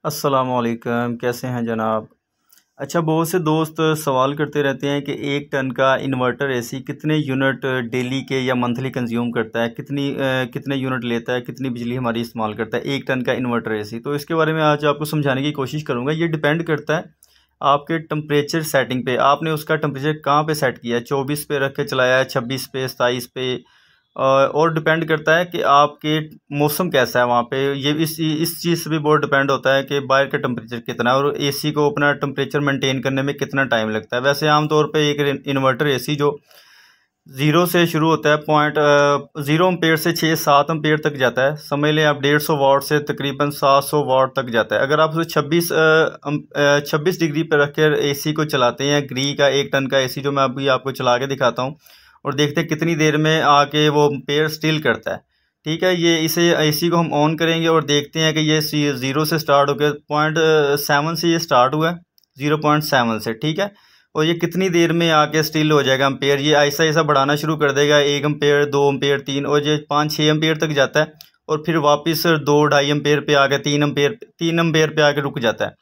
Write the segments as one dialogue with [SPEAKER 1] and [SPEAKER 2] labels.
[SPEAKER 1] अस्सलामुअलैकुम, कैसे हैं जनाब। अच्छा, बहुत से दोस्त सवाल करते रहते हैं कि 1 टन का इन्वर्टर एसी कितने यूनिट डेली के या मंथली कंज्यूम करता है, कितने यूनिट लेता है, कितनी बिजली हमारी इस्तेमाल करता है 1 टन का इन्वर्टर एसी। तो इसके बारे में आज आपको समझाने की कोशिश करूँगा। ये डिपेंड करता है आपके टेम्परेचर सेटिंग पे। आपने उसका टेम्परेचर कहाँ पे सेट किया है, 24 पे रख के चलाया है, 26 पे, 27 पे, और डिपेंड करता है कि आपके मौसम कैसा है वहाँ पे। ये इस चीज़ से भी बहुत डिपेंड होता है कि बाहर का टेम्परेचर कितना है और एसी को अपना टेम्परेचर मेंटेन करने में कितना टाइम लगता है। वैसे आमतौर पे एक इन्वर्टर एसी जो ज़ीरो से शुरू होता है, 0.0 एम्पेयर से 6-7 एम्पेयर तक जाता है। समझ लें आप 150 वाट से तकरीबन 700 वाट तक जाता है। अगर आप उसे 26 डिग्री पर रख कर एसी को चलाते हैं, ग्री का 1 टन का एसी जो मैं अभी आपको चला के दिखाता हूँ, और देखते हैं कितनी देर में आके वो एम्पेयर स्टिल करता है। ठीक है, ये इसे एसी को हम ऑन करेंगे और देखते हैं कि ये 0 से स्टार्ट होकर 0.7 से ये स्टार्ट हुआ है, 0.7 से। ठीक है, और ये कितनी देर में आके स्टिल हो जाएगा एम्पेयर। ये ऐसा ऐसा बढ़ाना शुरू कर देगा, 1 एम्पेयर, 2 एम्पेयर, 3, और ये 5-6 एम्पेयर तक जाता है, और फिर वापस 2-2.5 एम्पेयर पे आके 3 एम्पेयर पे आके रुक जाता है।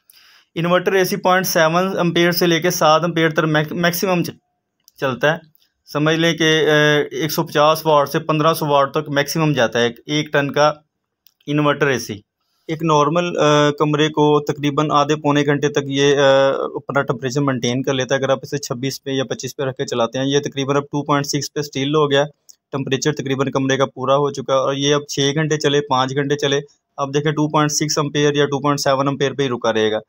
[SPEAKER 1] इन्वर्टर एसी 0.7 एम्पेयर से लेके 7 एम्पेयर तक मैक्सिमम चलता है। समझ लें कि 150 वाट से 1500 वाट तक मैक्सिमम जाता है 1 टन का इन्वर्टर एसी। एक नॉर्मल कमरे को तकरीबन आधे पौने घंटे तक ये अपना टेम्परेचर मेंटेन कर लेता है। अगर आप इसे 26 पे या 25 पे रख के चलाते हैं, ये तकरीबन अब 2.6 पे स्टिल हो गया। टेम्परेचर तकरीबन कमरे का पूरा हो चुका है, और ये अब 6 घंटे चले, 5 घंटे चले, अब देखें 2.6 एम्पेयर या 2.7 एम्पेयर पे ही रुका रहेगा।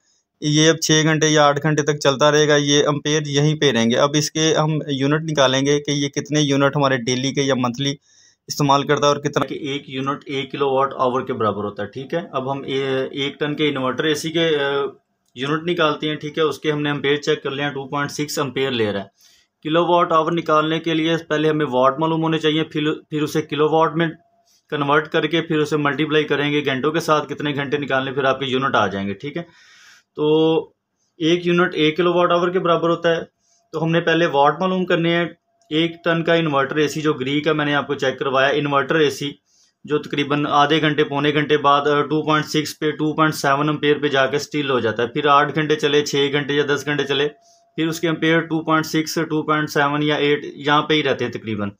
[SPEAKER 1] ये अब 6 घंटे या 8 घंटे तक चलता रहेगा, ये एम्पेयर यहीं पे रहेंगे। अब इसके हम यूनिट निकालेंगे कि ये कितने यूनिट हमारे डेली के या मंथली इस्तेमाल करता है, और कितना कि 1 यूनिट 1 किलोवाट आवर के बराबर होता है। ठीक है, अब हम 1 टन के इन्वर्टर एसी के यूनिट निकालते हैं। ठीक है, उसके हमने एम्पेयर चेक कर लिया, 2.6 एम्पेयर ले रहा है। किलोवाट आवर निकालने के लिए पहले हमें वाट मालूम होने चाहिए, फिर उसे किलोवाट में कन्वर्ट करके फिर उसे मल्टीप्लाई करेंगे घंटों के साथ, कितने घंटे निकालने, फिर आपके यूनिट आ जाएंगे। ठीक है, तो 1 यूनिट 1 किलोवाट आवर के बराबर होता है। तो हमने पहले वाट मालूम करने हैं। 1 टन का इन्वर्टर एसी जो ग्री का मैंने आपको चेक करवाया, इन्वर्टर एसी जो तकरीबन आधे घंटे पौने घंटे बाद 2.6 पे 2.7 एम्पेयर पे जाकर स्टिल हो जाता है। फिर 8 घंटे चले, 6 घंटे या 10 घंटे चले, फिर उसके एम्पेयर 2.6 2.7 या 8 यहाँ पे ही रहते हैं तकरीबन।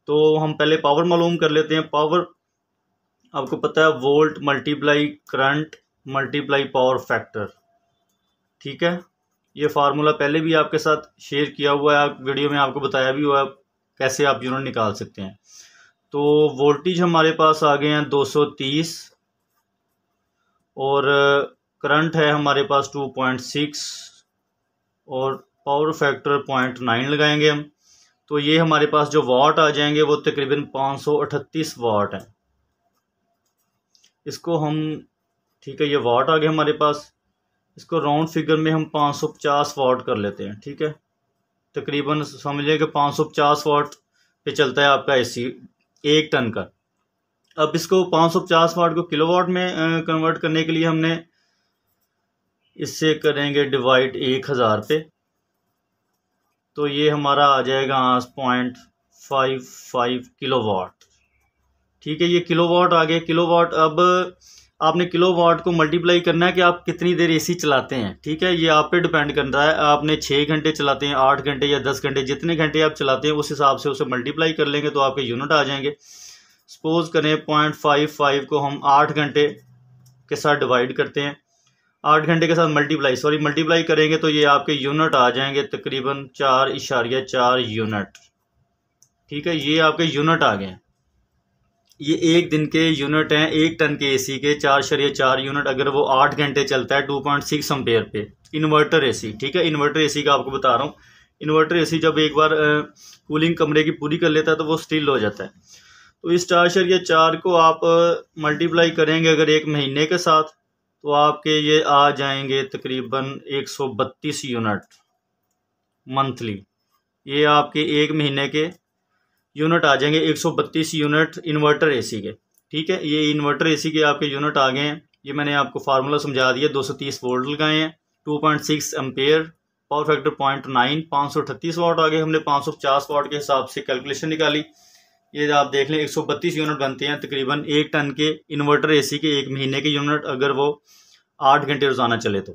[SPEAKER 1] तो हम पहले पावर मालूम कर लेते हैं। पावर आपको पता है, volt multiply current multiply power factor. ठीक है, ये फार्मूला पहले भी आपके साथ शेयर किया हुआ है, वीडियो में आपको बताया भी हुआ है कैसे आप यूनिट निकाल सकते हैं। तो वोल्टेज हमारे पास आ गए हैं 230, और करंट है हमारे पास 2.6, और पावर फैक्टर 0.9 लगाएंगे हम। तो ये हमारे पास जो वाट आ जाएंगे वो तकरीबन 538 वाट है। इसको हम, ठीक है, ये वाट आ गए हमारे पास। इसको राउंड फिगर में हम 550 वाट कर लेते हैं। ठीक है, तकरीबन समझिए कि 550 वाट पे चलता है आपका एसी 1 टन का। अब इसको 550 वाट को किलोवाट में कन्वर्ट करने के लिए हमने इससे करेंगे डिवाइड 1000 पे, तो ये हमारा आ जाएगा 0.55 किलोवाट। ठीक है, ये किलोवाट आ गया। किलोवाट, अब आपने किलोवाट को मल्टीप्लाई करना है कि आप कितनी देर एसी चलाते हैं। ठीक है, ये आप पे डिपेंड करता है, आपने 6 घंटे चलाते हैं, 8 घंटे या 10 घंटे, जितने घंटे आप चलाते हैं उस हिसाब से उसे मल्टीप्लाई कर लेंगे तो आपके यूनिट आ जाएंगे। सपोज करें 0.55 को हम 8 घंटे के साथ डिवाइड करते हैं, 8 घंटे के साथ मल्टीप्लाई करेंगे तो ये आपके यूनिट आ जाएंगे तकरीबन 4.4 यूनिट। ठीक है, ये आपके यूनिट आ गए। ये 1 दिन के यूनिट हैं 1 टन के एसी के, 4.4 यूनिट, अगर वो 8 घंटे चलता है 2.6 एम्पेयर पे इन्वर्टर एसी। ठीक है, इन्वर्टर एसी का आपको बता रहा हूँ। इन्वर्टर एसी जब एक बार कूलिंग कमरे की पूरी कर लेता है तो वो स्टिल हो जाता है। तो इस 4.4 को आप मल्टीप्लाई करेंगे अगर 1 महीने के साथ, तो आपके ये आ जाएंगे तकरीबन 132 यूनिट मंथली। ये आपके 1 महीने के यूनिट आ जाएंगे 132 यूनिट इन्वर्टर एसी के। ठीक है, ये इन्वर्टर एसी के आपके यूनिट आ गए हैं। ये मैंने आपको फार्मूला समझा दिया, 230 वोल्ट लगाए हैं, 2.6 एम्पेयर, पावर फैक्टर 0.9, 538 वाट आ गए। हमने 550 वाट के हिसाब से कैलकुलेशन निकाली। ये आप देख लें 132 यूनिट बनते हैं तकरीबन 1 टन के इन्वर्टर एसी के 1 महीने के यूनिट, अगर वो 8 घंटे रोज़ाना चले तो।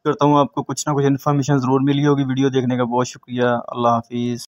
[SPEAKER 1] करता हूँ आपको कुछ ना कुछ इन्फॉर्मेशन ज़रूर मिली होगी। वीडियो देखने का बहुत शुक्रिया। अल्लाह हाफिज़।